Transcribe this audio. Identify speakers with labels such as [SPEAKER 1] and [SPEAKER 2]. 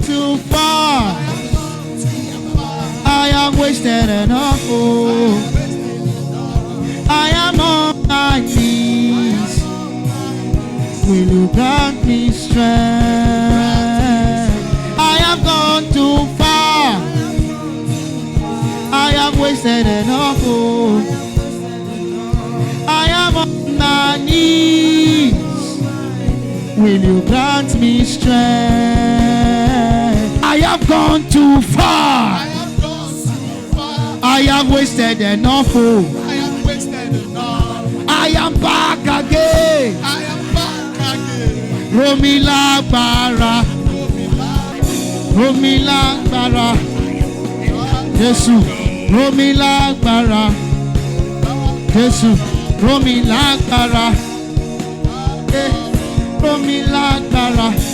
[SPEAKER 1] too far. I am wasted enough. Oh. I am on my knees. Will you grant me strength? I have gone too far. I have wasted enough. Oh. I am on my knees. Will you grant me strength? I have gone too far. I have wasted enough. Oh. I am back again. Romi lágbára. Romi lágbára. Jésù. Romi lágbára. Jésù. Romi lágbára. Romi lágbára.